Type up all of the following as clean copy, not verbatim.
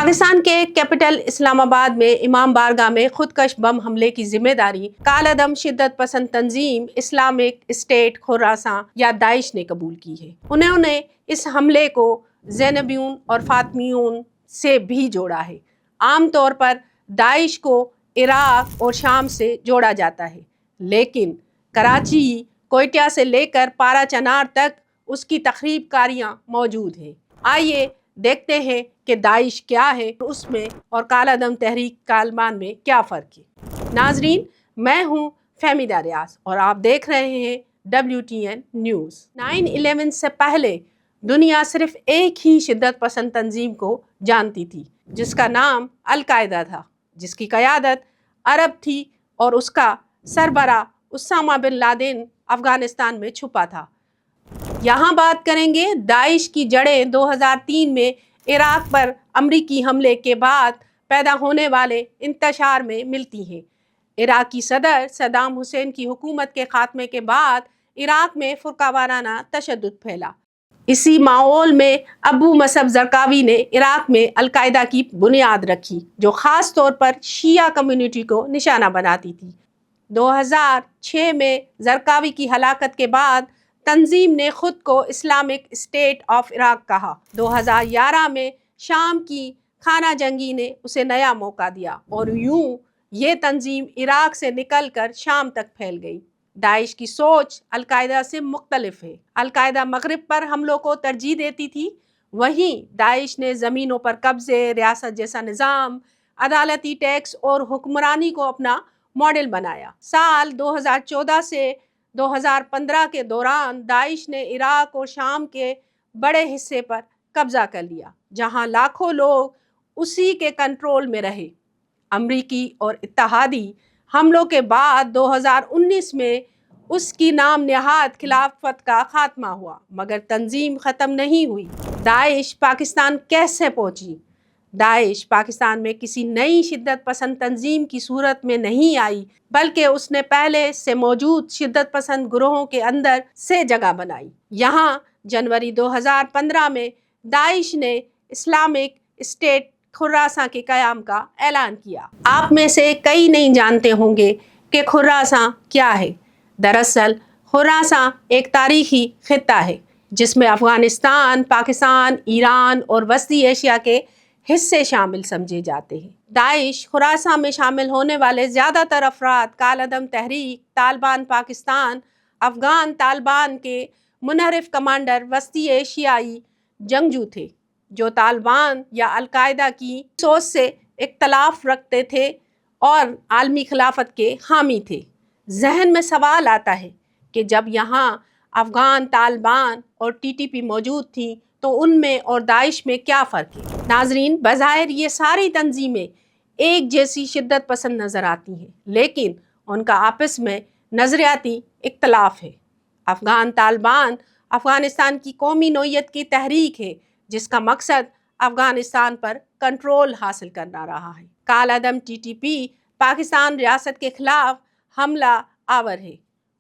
पाकिस्तान के कैपिटल इस्लामाबाद में इमाम बारगाह में खुदकश बम हमले की जिम्मेदारी कालादम शिद्दत पसंद तंजीम इस्लामिक स्टेट खुरासां या दाइश ने कबूल की है। उन्होंने इस हमले को ज़ैनबियून और फातमियून से भी जोड़ा है। आम तौर पर दाइश को इराक और शाम से जोड़ा जाता है, लेकिन कराची, कोयटा से लेकर पारा चनार तक उसकी तखरीबकारियाँ मौजूद हैं। आइए देखते हैं कि दाइश क्या है, उसमें और कालादम तहरीक तालिबान में क्या फ़र्क है। नाजरीन, मैं हूँ फहमीदा रियाज और आप देख रहे हैं WTN न्यूज़। 9/11 से पहले दुनिया सिर्फ एक ही शिद्दत पसंद तंजीम को जानती थी, जिसका नाम अल-कायदा था, जिसकी क़यादत अरब थी और उसका सरबरा उसामा बिन लादेन अफ़गानिस्तान में छुपा था। यहाँ बात करेंगे दाइश की जड़ें 2003 में इराक पर अमरीकी हमले के बाद पैदा होने वाले इंतशार में मिलती हैं। इराकी सदर सद्दाम हुसैन की हुकूमत के ख़ात्मे के बाद इराक में फ़ुरक़ावाराना तशद्दुद फैला। इसी माहौल में अबू मसअब ज़रक़ावी ने इराक में अल-कायदा की बुनियाद रखी, जो ख़ास तौर पर शिया कम्युनिटी को निशाना बनाती थी। 2006 में ज़रक़ावी की हलाकत के बाद तंजीम ने खुद को इस्लामिक स्टेट ऑफ इराक कहा। 2011 में शाम की खाना जंगी ने उसे नया मौका दिया और यूं ये तंजीम इराक से निकलकर शाम तक फैल गई। दाइश की सोच अल-कायदा से मुख्तलिफ है। अल-कायदा मगरिब पर हमलों को तरजीह देती थी, वहीं दाइश ने ज़मीनों पर कब्ज़े, रियासत जैसा निज़ाम, अदालती टैक्स और हुक्मरानी को अपना मॉडल बनाया। साल 2014 से 2015 के दौरान दाइश ने इराक और शाम के बड़े हिस्से पर कब्ज़ा कर लिया, जहां लाखों लोग उसी के कंट्रोल में रहे। अमरीकी और इत्तहादी हमलों के बाद 2019 में उसकी नाम नेहाद खिलाफत का खात्मा हुआ, मगर तंजीम ख़त्म नहीं हुई। दाइश पाकिस्तान कैसे पहुंची? दाइश पाकिस्तान में किसी नई शिद्दत पसंद तंजीम की सूरत में नहीं आई, बल्कि उसने पहले से मौजूद शिद्दत पसंद ग्रोहों के अंदर से जगह बनाई। यहाँ जनवरी 2015 में दाइश ने इस्लामिक स्टेट खुरासां के क़याम का ऐलान किया। आप में से कई नहीं जानते होंगे कि खुरासां क्या है। दरअसल खुरासां एक तारीख़ी ख़ित्ता है, जिसमें अफ़गानिस्तान, पाकिस्तान, ईरान और वस्ती एशिया के हिस्से शामिल समझे जाते हैं। दाइश खुरासां में शामिल होने वाले ज़्यादातर अफराद कालादम तहरीक तालिबान पाकिस्तान अफ़गान तालिबान के मुनहरिफ कमांडर वस्ती एशियाई जंगजू थे, जो तालिबान या अल-कायदा की सोच से इख्तलाफ रखते थे और आलमी खिलाफत के हामी थे। जहन में सवाल आता है कि जब यहाँ अफ़गान तालिबान और TTP मौजूद थी, तो उनमें और दाइश में क्या फ़र्क है? नाजरीन, बज़ाहिर ये सारी तंजीमें एक जैसी शिद्दत पसंद नज़र आती हैं, लेकिन उनका आपस में नज़रियाती इख्तलाफ है। अफ़गान तालिबान अफ़गानिस्तान की कौमी नौइयत की तहरीक है, जिसका मकसद अफ़गानिस्तान पर कंट्रोल हासिल करना रहा है। कालादम TTP पाकिस्तान रियासत के ख़िलाफ़ हमला आवर है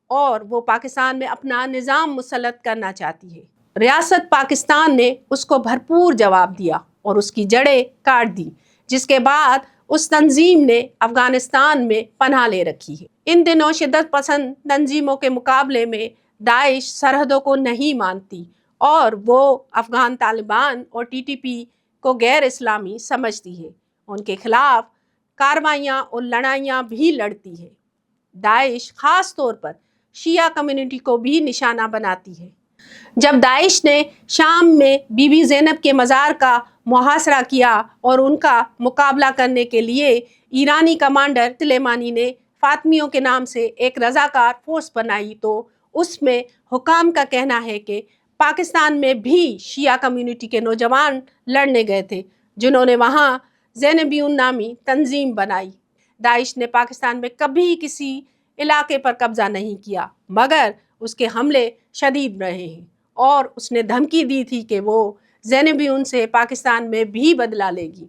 और वो पाकिस्तान में अपना निज़ाम मुसल्लत करना चाहती है। रियासत पाकिस्तान ने उसको भरपूर जवाब दिया और उसकी जड़ें काट दी, जिसके बाद उस तंजीम ने अफ़गानिस्तान में पनाह ले रखी है। इन दिनों शिद्दत पसंद तंजीमों के मुकाबले में दाइश सरहदों को नहीं मानती और वो अफ़गान तालिबान और TTP को गैर इस्लामी समझती है। उनके खिलाफ कार्रवाइयाँ और लड़ाइयाँ भी लड़ती है। दाइश ख़ास तौर पर शिया कम्युनिटी को भी निशाना बनाती है। जब दाइश ने शाम में बीबी ज़ैनब के मज़ार का मुहासरा किया और उनका मुकाबला करने के लिए ईरानी कमांडर सुलेमानी ने फातमियों के नाम से एक रज़ाकार फोर्स बनाई, तो उसमें हुकाम का कहना है कि पाकिस्तान में भी शिया कम्युनिटी के नौजवान लड़ने गए थे, जिन्होंने वहाँ ज़ैनबियून नामी तंजीम बनाई। दाइश ने पाकिस्तान में कभी किसी इलाके पर कब्ज़ा नहीं किया, मगर उसके हमले शदीद रहे हैं और उसने धमकी दी थी कि वो ज़ैनबियून से पाकिस्तान में भी बदला लेगी।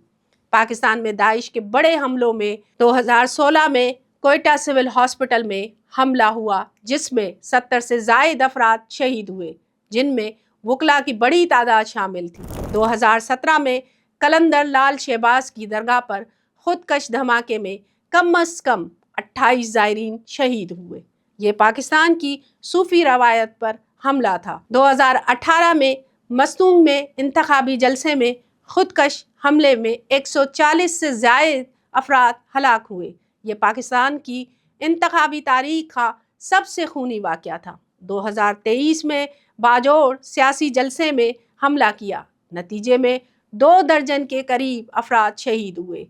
पाकिस्तान में दाइश के बड़े हमलों में 2016 में कोयटा सिविल हॉस्पिटल में हमला हुआ, जिसमें 70 से ज़ायद अफराद शहीद हुए, जिनमें वकला की बड़ी तादाद शामिल थी। 2017 में कलंदर लाल शहबाज की दरगाह पर खुदकश धमाके में कम अज कम 28 ज़ायरीन शहीद हुए। ये पाकिस्तान की सूफी रवायत पर हमला था। 2018 में मस्तूंग में इंतखाबी जलसे में खुदकश हमले में 140 से ज़ायद अफराद हलाक हुए। ये पाकिस्तान की इंतखाबी तारीख का सबसे खूनी वाक़या था। 2023 में बाजोड़ सियासी जलसे में हमला किया, नतीजे में 2 दर्जन के करीब अफराद शहीद हुए।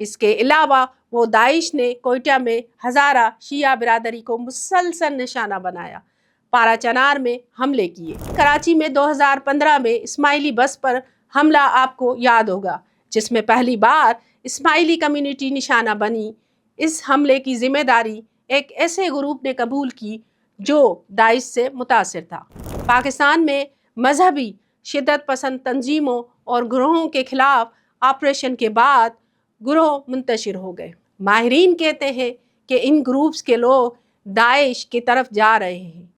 इसके अलावा वो दाइश ने कोयटा में हज़ारा शिया बिरादरी को मुसलसल निशाना बनाया, पाराचनार में हमले किए। कराची में 2015 में इस्माइली बस पर हमला आपको याद होगा, जिसमें पहली बार इस्माइली कम्युनिटी निशाना बनी। इस हमले की जिम्मेदारी एक ऐसे ग्रुप ने कबूल की जो दाइश से मुतासिर था। पाकिस्तान में मजहबी शिद्दत पसंद तंजीमों और ग्रोहों के खिलाफ ऑपरेशन के बाद ग्रोह मुंतशिर हो गए। माहिरीन कहते हैं कि इन ग्रुप्स के लोग दाइश की तरफ जा रहे हैं।